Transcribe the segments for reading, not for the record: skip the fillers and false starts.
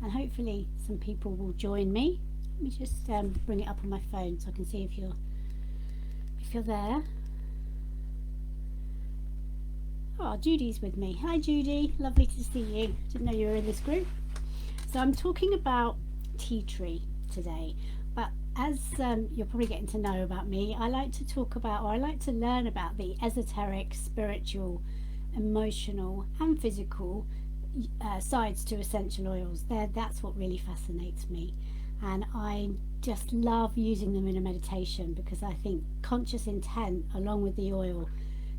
and hopefully some people will join me. Let me just bring it up on my phone so I can see if you're there. Oh, Judy's with me. Hi Judy, lovely to see you. Didn't know you were in this group. So I'm talking about TeaTree today, but as you're probably getting to know about me, I like to talk about, or I like to learn about the esoteric, spiritual, emotional and physical sides to essential oils. That's what really fascinates me, and I just love using them in a meditation because I think conscious intent along with the oil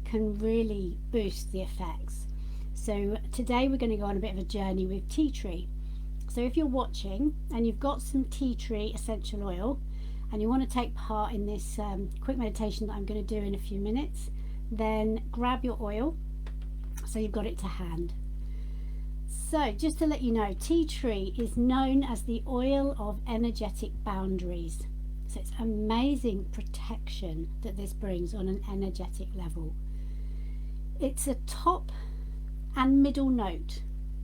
can really boost the effects. So today we're going to go on a bit of a journey with TeaTree. So if you're watching and you've got some TeaTree essential oil and you want to take part in this quick meditation that I'm going to do in a few minutes, then grab your oil so you've got it to hand. So just to let you know, TeaTree is known as the oil of energetic boundaries. So it's amazing protection that this brings on an energetic level. It's a top and middle note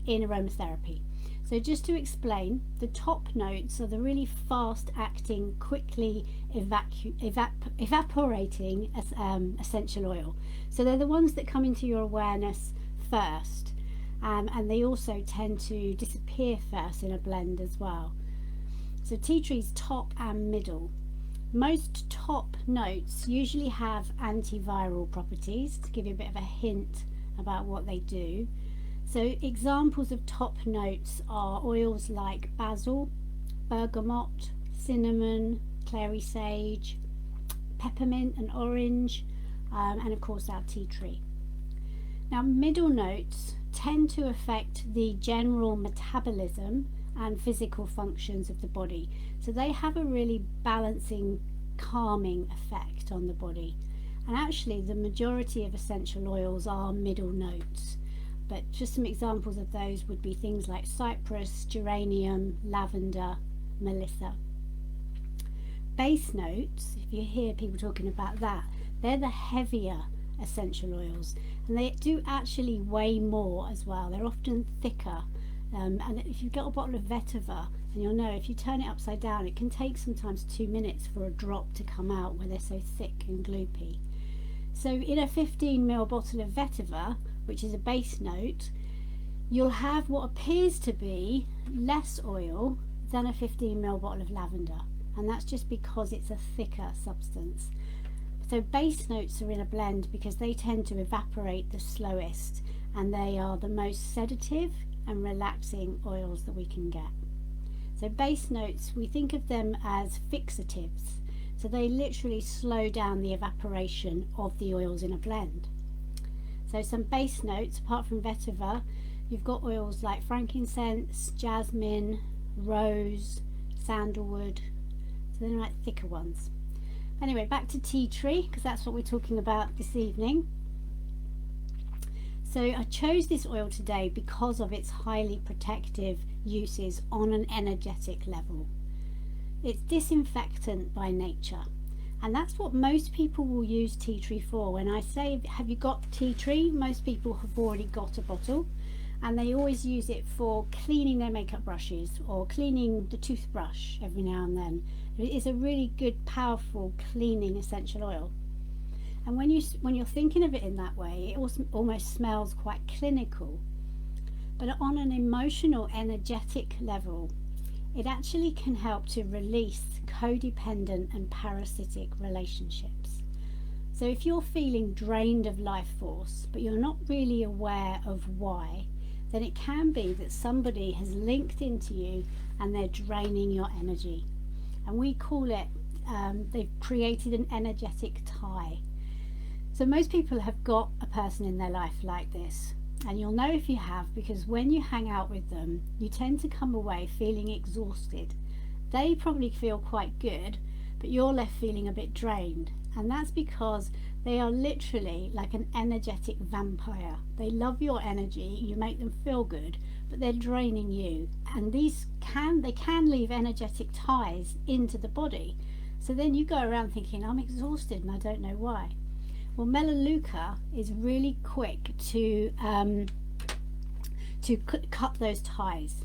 in aromatherapy. So just to explain, the top notes are the really fast acting, quickly evaporating essential oil. So they're the ones that come into your awareness first, and they also tend to disappear first in a blend as well. So TeaTree's top and middle. Most top notes usually have antiviral properties, to give you a bit of a hint about what they do. So examples of top notes are oils like basil, bergamot, cinnamon, clary sage, peppermint and orange, and of course our TeaTree. Now middle notes tend to affect the general metabolism and physical functions of the body. So they have a really balancing, calming effect on the body. And actually the majority of essential oils are middle notes. But just some examples of those would be things like cypress, geranium, lavender, melissa. Base notes, if you hear people talking about that, they're the heavier essential oils. And they do actually weigh more as well. They're often thicker. And if you've got a bottle of vetiver, and you'll know if you turn it upside down, it can take sometimes 2 minutes for a drop to come out where they're so thick and gloopy. So in a 15ml bottle of vetiver, which is a base note, you'll have what appears to be less oil than a 15ml bottle of lavender, and that's just because it's a thicker substance. So base notes are in a blend because they tend to evaporate the slowest, and they are the most sedative and relaxing oils that we can get. So base notes, we think of them as fixatives, so they literally slow down the evaporation of the oils in a blend. So some base notes, apart from vetiver, you've got oils like frankincense, jasmine, rose, sandalwood, so they're like thicker ones. Anyway, back to TeaTree, because that's what we're talking about this evening. So I chose this oil today because of its highly protective uses on an energetic level. It's disinfectant by nature, and that's what most people will use TeaTree for. When I say, have you got TeaTree? Most people have already got a bottle, and they always use it for cleaning their makeup brushes or cleaning the toothbrush every now and then. It is a really good, powerful cleaning essential oil. And when you're thinking of it in that way, it also almost smells quite clinical. But on an emotional, energetic level, it actually can help to release codependent and parasitic relationships. So if you're feeling drained of life force, but you're not really aware of why, then it can be that somebody has linked into you and they're draining your energy. And we call it, they've created an energetic tie. So most people have got a person in their life like this, and you'll know if you have, because when you hang out with them, you tend to come away feeling exhausted. They probably feel quite good, but you're left feeling a bit drained, and that's because they are literally like an energetic vampire. They love your energy, you make them feel good, but they're draining you, and they can leave energetic ties into the body. So then you go around thinking, I'm exhausted and I don't know why. Well, Melaleuca is really quick to cut those ties.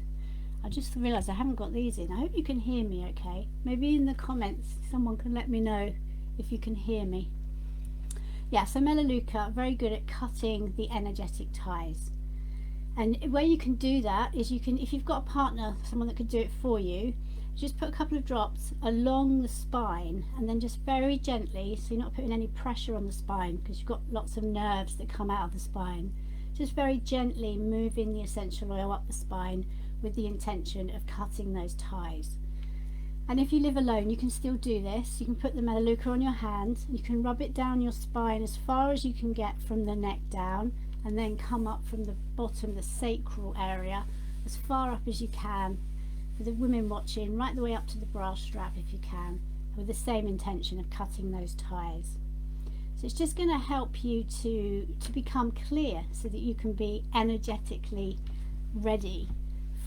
I just realised I haven't got these in. I hope you can hear me okay. Maybe in the comments someone can let me know if you can hear me. Yeah, so Melaleuca, very good at cutting the energetic ties. And where you can do that is you can, if you've got a partner, someone that could do it for you, just put a couple of drops along the spine and then just very gently, so you're not putting any pressure on the spine because you've got lots of nerves that come out of the spine, just very gently moving the essential oil up the spine with the intention of cutting those ties. And if you live alone, you can still do this. You can put the Melaleuca on your hand, you can rub it down your spine as far as you can get from the neck down, and then come up from the bottom, the sacral area, as far up as you can, with the women watching, right the way up to the bra strap if you can, with the same intention of cutting those ties. So it's just going to help you to become clear so that you can be energetically ready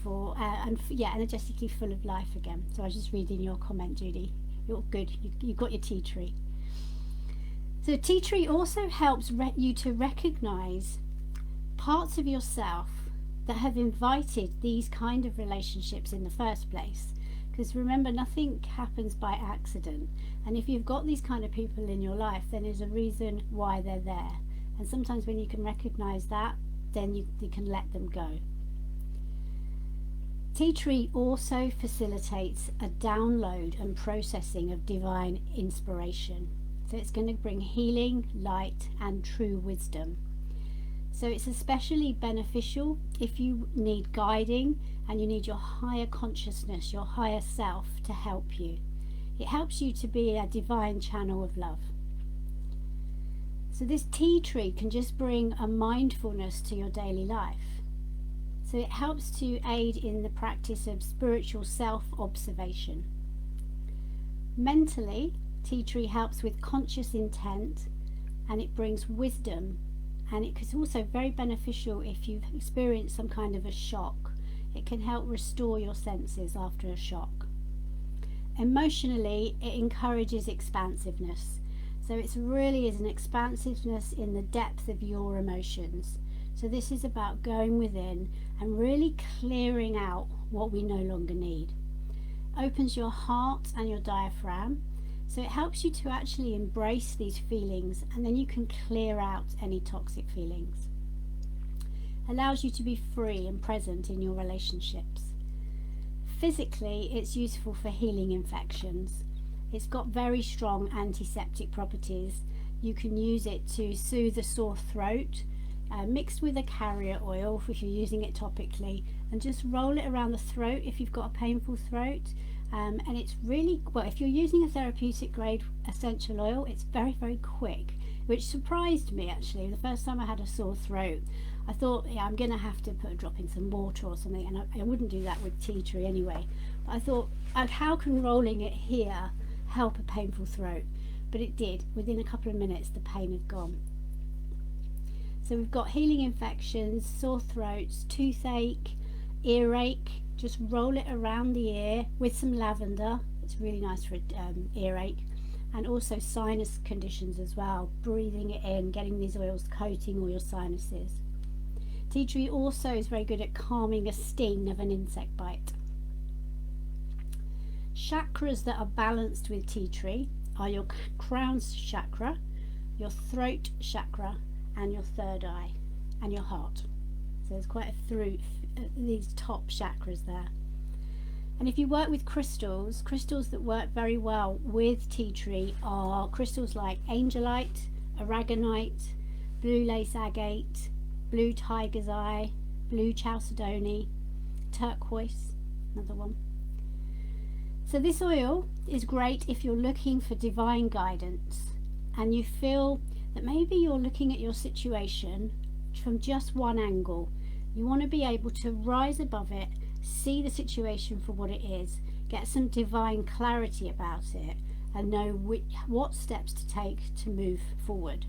for, energetically full of life again. So I was just reading your comment, Judy. You're good. You've got your TeaTree. So TeaTree also helps you to recognize parts of yourself that have invited these kind of relationships in the first place. Because remember, nothing happens by accident. And if you've got these kind of people in your life, then there's a reason why they're there. And sometimes when you can recognize that, then you can let them go. TeaTree also facilitates a download and processing of divine inspiration. So it's going to bring healing, light, and true wisdom. So it's especially beneficial if you need guiding and you need your higher consciousness, your higher self to help you. It helps you to be a divine channel of love. So this TeaTree can just bring a mindfulness to your daily life. So it helps to aid in the practice of spiritual self-observation. Mentally, TeaTree helps with conscious intent, and it brings wisdom, and it is also very beneficial if you've experienced some kind of a shock. It can help restore your senses after a shock. Emotionally, it encourages expansiveness. So it really is an expansiveness in the depth of your emotions. So this is about going within and really clearing out what we no longer need. Opens your heart and your diaphragm. So it helps you to actually embrace these feelings, and then you can clear out any toxic feelings. Allows you to be free and present in your relationships. Physically, it's useful for healing infections. It's got very strong antiseptic properties. You can use it to soothe a sore throat, mixed with a carrier oil if you're using it topically, and just roll it around the throat if you've got a painful throat. And it's really, well, if you're using a therapeutic grade essential oil, it's very, very quick, which surprised me actually. The first time I had a sore throat, I thought, yeah, I'm going to have to put a drop in some water or something, and I wouldn't do that with TeaTree anyway. But I thought, how can rolling it here help a painful throat? But it did. Within a couple of minutes, the pain had gone. So we've got healing infections, sore throats, toothache, earache. Just roll it around the ear with some lavender. It's really nice for earache. And also sinus conditions as well. Breathing it in, getting these oils coating all your sinuses. TeaTree also is very good at calming a sting of an insect bite. Chakras that are balanced with TeaTree are your crown chakra, your throat chakra, and your third eye, and your heart. So there's quite these top chakras there. And if you work with crystals that work very well with TeaTree are crystals like angelite, aragonite, blue lace agate, blue tiger's eye, blue chalcedony, turquoise, another one. So this oil is great if you're looking for divine guidance and you feel that maybe you're looking at your situation from just one angle. You want to be able to rise above it, see the situation for what it is, get some divine clarity about it, and know what steps to take to move forward.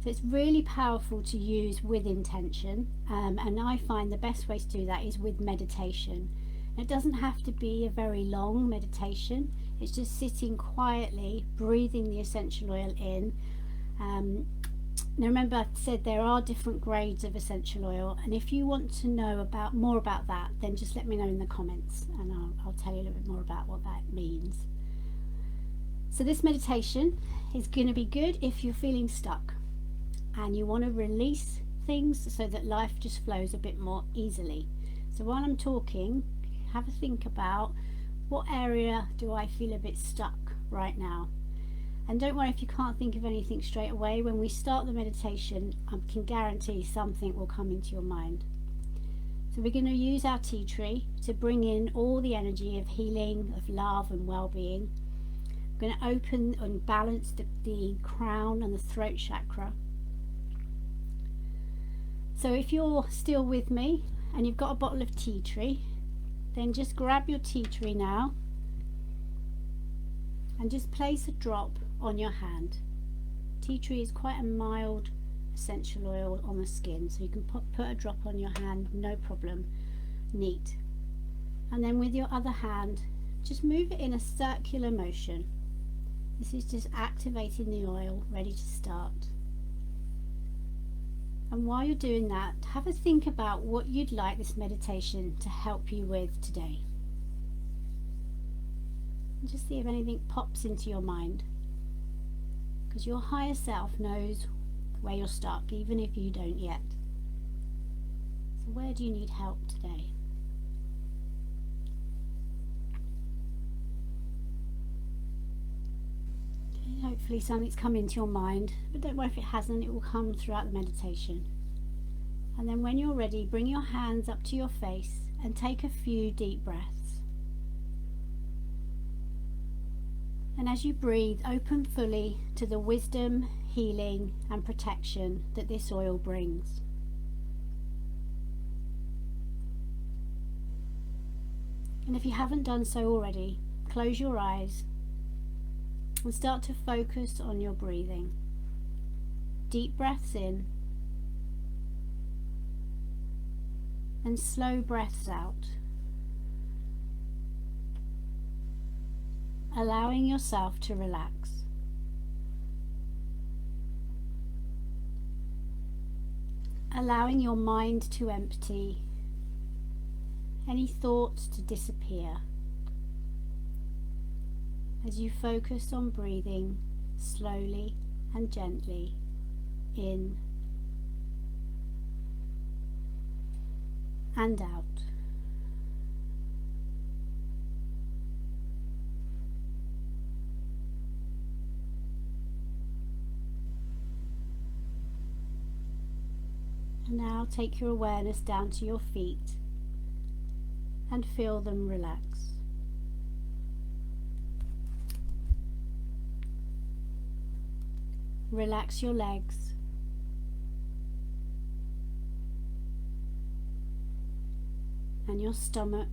So it's really powerful to use with intention, and I find the best way to do that is with meditation. It doesn't have to be a very long meditation. It's just sitting quietly, breathing the essential oil in, Now remember, I said there are different grades of essential oil, and if you want to know more about that, then just let me know in the comments, and I'll tell you a little bit more about what that means. So this meditation is going to be good if you're feeling stuck and you want to release things so that life just flows a bit more easily. So while I'm talking, have a think about, what area do I feel a bit stuck right now? And don't worry if you can't think of anything straight away. When we start the meditation, I can guarantee something will come into your mind. So we're going to use our TeaTree to bring in all the energy of healing, of love and well-being. We're going to open and balance the crown and the throat chakra. So if you're still with me and you've got a bottle of TeaTree, then just grab your TeaTree now and just place a drop on your hand. TeaTree is quite a mild essential oil on the skin, so you can put a drop on your hand, no problem. Neat. And then with your other hand, just move it in a circular motion. This is just activating the oil, ready to start. And while you're doing that, have a think about what you'd like this meditation to help you with today. And just see if anything pops into your mind, because your higher self knows where you're stuck, even if you don't yet. So where do you need help today? Okay, hopefully something's come into your mind, but don't worry if it hasn't, it will come throughout the meditation. And then when you're ready, bring your hands up to your face and take a few deep breaths. And as you breathe, open fully to the wisdom, healing and protection that this oil brings. And if you haven't done so already, close your eyes and start to focus on your breathing. Deep breaths in and slow breaths out. Allowing yourself to relax. Allowing your mind to empty, any thoughts to disappear, as you focus on breathing slowly and gently in and out. And now take your awareness down to your feet and feel them relax. Relax your legs. And your stomach.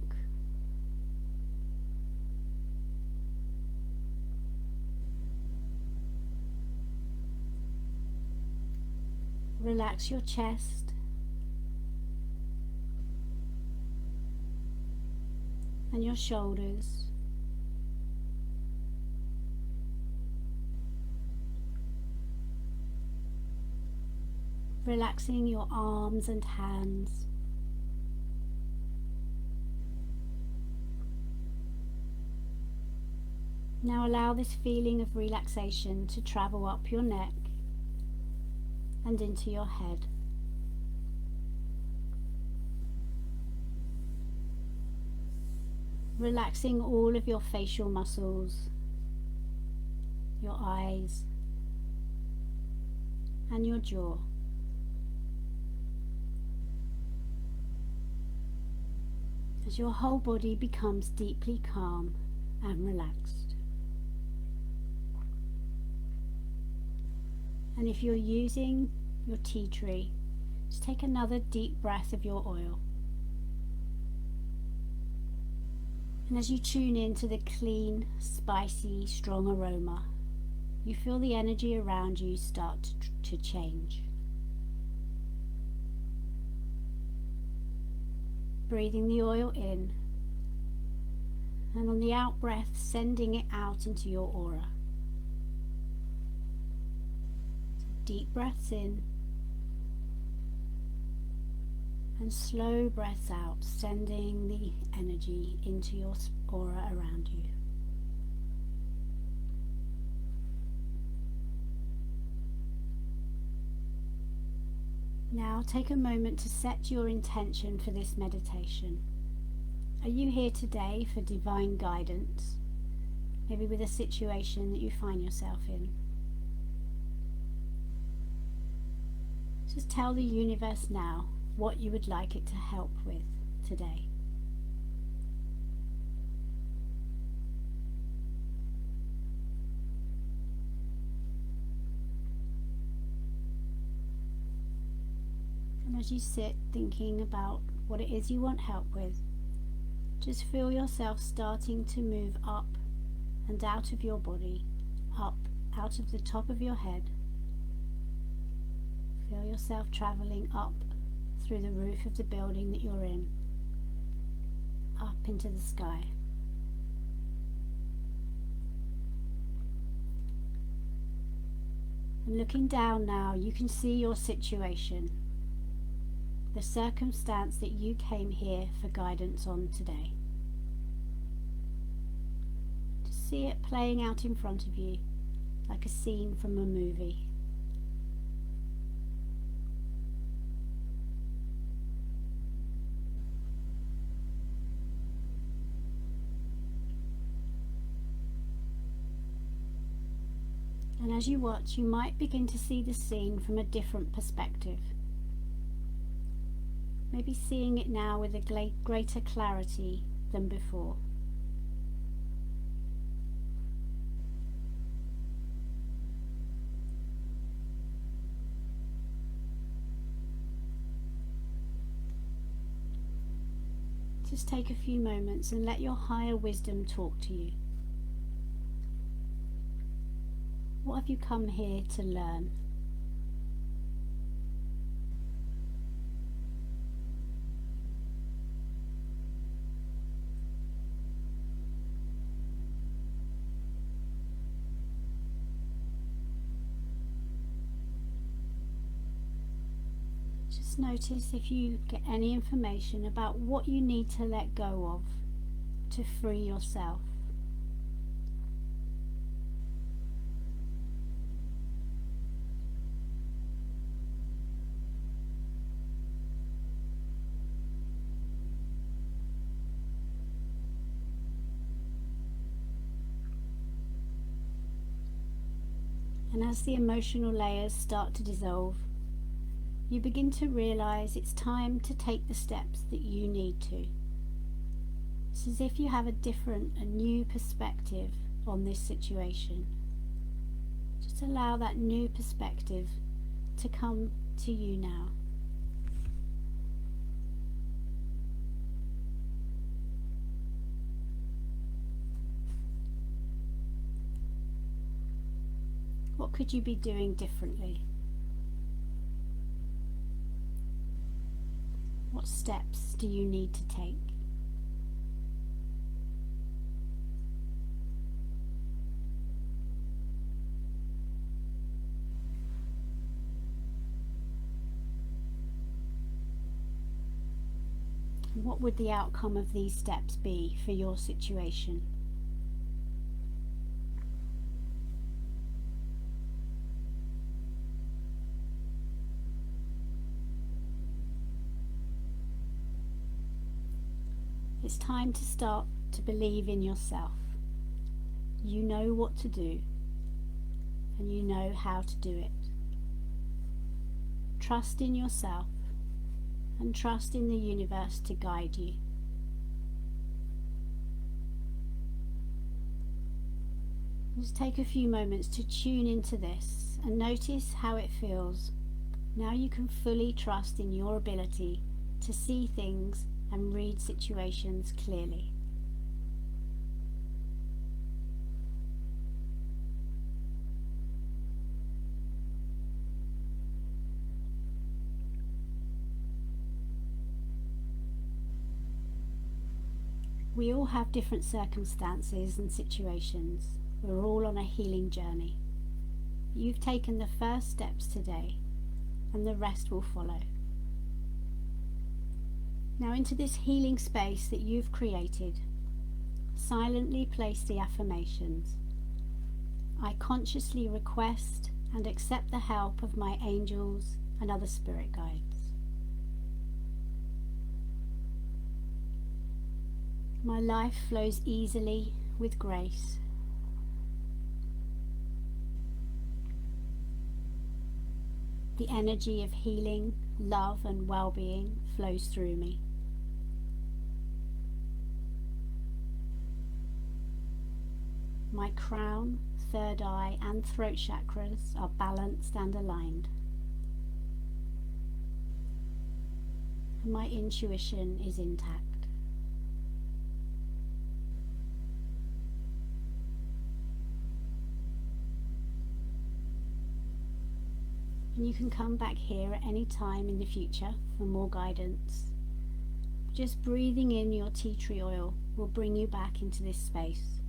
Relax your chest. And your shoulders. Relaxing your arms and hands. Now allow this feeling of relaxation to travel up your neck and into your head. Relaxing all of your facial muscles, your eyes and your jaw. As your whole body becomes deeply calm and relaxed. And if you're using your TeaTree, just take another deep breath of your oil. And as you tune into the clean, spicy, strong aroma, you feel the energy around you start to change. Breathing the oil in, and on the out breath, sending it out into your aura. Deep breaths in and slow breaths out, sending the energy into your aura around you. Now take a moment to set your intention for this meditation. Are you here today for divine guidance? Maybe with a situation that you find yourself in. Just tell the universe now what you would like it to help with today. And as you sit thinking about what it is you want help with, just feel yourself starting to move up and out of your body, up, out of the top of your head. Feel yourself traveling up through the roof of the building that you're in, up into the sky. And looking down now, you can see your situation, the circumstance that you came here for guidance on today. Just see it playing out in front of you like a scene from a movie. And as you watch, you might begin to see the scene from a different perspective. Maybe seeing it now with a greater clarity than before. Just take a few moments and let your higher wisdom talk to you. What have you come here to learn? Just notice if you get any information about what you need to let go of to free yourself. And as the emotional layers start to dissolve, you begin to realize it's time to take the steps that you need to. It's as if you have a new perspective on this situation. Just allow that new perspective to come to you now. What could you be doing differently? What steps do you need to take? What would the outcome of these steps be for your situation? It's time to start to believe in yourself. You know what to do, and you know how to do it. Trust in yourself and trust in the universe to guide you. Just take a few moments to tune into this and notice how it feels. Now you can fully trust in your ability to see things and read situations clearly. We all have different circumstances and situations. We're all on a healing journey. You've taken the first steps today, and the rest will follow. Now, into this healing space that you've created, silently place the affirmations. I consciously request and accept the help of my angels and other spirit guides. My life flows easily with grace. The energy of healing, love, and well-being flows through me. My crown, third eye, and throat chakras are balanced and aligned. And my intuition is intact. And you can come back here at any time in the future for more guidance. Just breathing in your tea tree oil will bring you back into this space.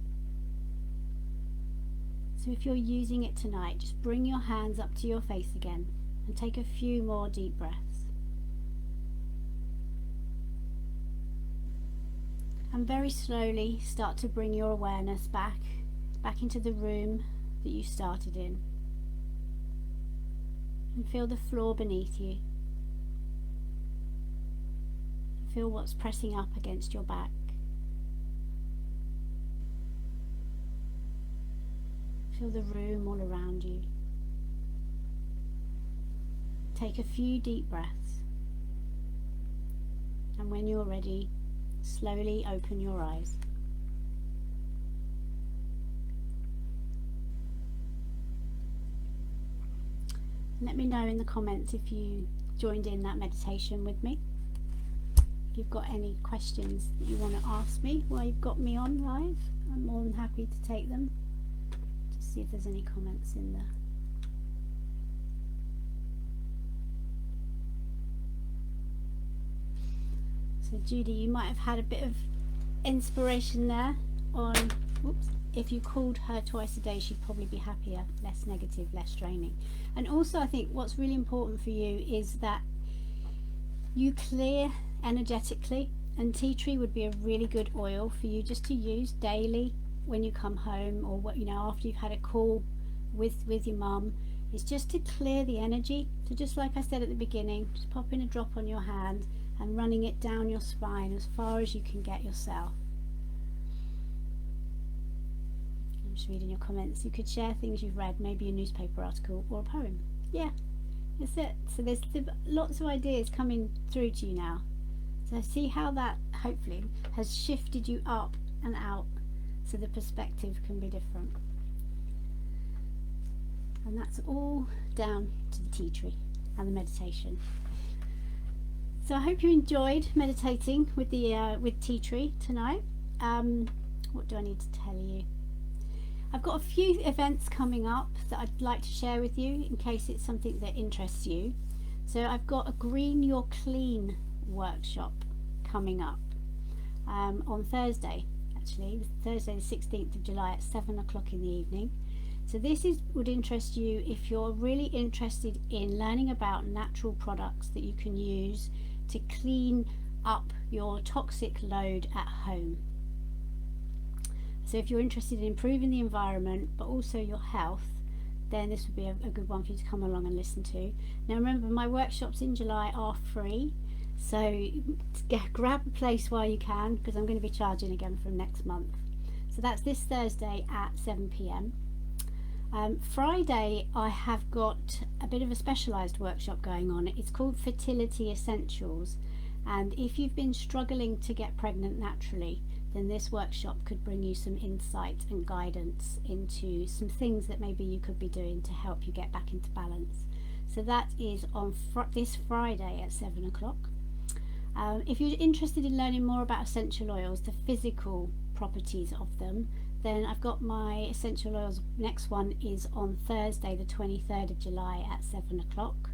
So if you're using it tonight, just bring your hands up to your face again and take a few more deep breaths. And very slowly start to bring your awareness back into the room that you started in. And feel the floor beneath you. Feel what's pressing up against your back. Feel the room all around you. Take a few deep breaths. And when you're ready, slowly open your eyes. Let me know in the comments if you joined in that meditation with me. If you've got any questions that you want to ask me while you've got me on live, I'm more than happy to take them. Just see if there's any comments in there. So Judy, you might have had a bit of inspiration there on, whoops, if you called her twice a day, she'd probably be happier, less negative, less draining. And also I think what's really important for you is that you clear energetically, and tea tree would be a really good oil for you just to use daily when you come home, or what, you know, after you've had a call with your mum. It's just to clear the energy. So just like I said at the beginning, just popping a drop on your hand and running it down your spine as far as you can get yourself. I'm just reading your comments. You could share things you've read, maybe a newspaper article or a poem. Yeah, that's it. So there's lots of ideas coming through to you now. So see how that hopefully has shifted you up and out so the perspective can be different. And that's all down to the tea tree and the meditation. So I hope you enjoyed meditating with the with tea tree tonight. What do I need to tell you? I've got a few events coming up that I'd like to share with you in case it's something that interests you. So I've got a Green Your Clean workshop coming up on Thursday, actually, Thursday the 16th of July at 7 o'clock in the evening. So this would interest you if you're really interested in learning about natural products that you can use to clean up your toxic load at home. So if you're interested in improving the environment but also your health, then this would be a good one for you to come along and listen to. Now remember, my workshops in July are free, so grab a place while you can, because I'm going to be charging again from next month. So that's this Thursday at 7 p.m. Friday I have got a bit of a specialised workshop going on. It's called Fertility Essentials, and if you've been struggling to get pregnant naturally, then this workshop could bring you some insight and guidance into some things that maybe you could be doing to help you get back into balance. So that is on this Friday at 7 o'clock. If you're interested in learning more about essential oils, the physical properties of them, then I've got my essential oils. Next one is on Thursday the 23rd of July at 7 o'clock.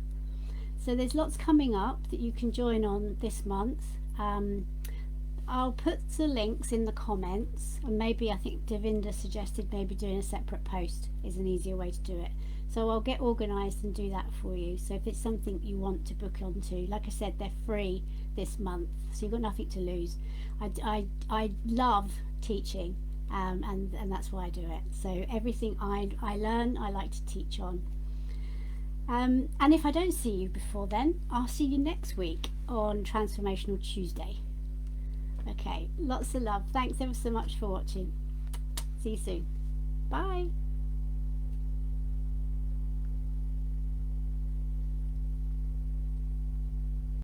So there's lots coming up that you can join on this month. I'll put the links in the comments, and maybe I think Devinda suggested maybe doing a separate post is an easier way to do it. So I'll get organised and do that for you. So if it's something you want to book onto, like I said, they're free this month, so you've got nothing to lose. I love teaching, and that's why I do it. So everything I learn, I like to teach on. And if I don't see you before then, I'll see you next week on Transformational Tuesday. Okay, lots of love. Thanks ever so much for watching. See you soon. Bye.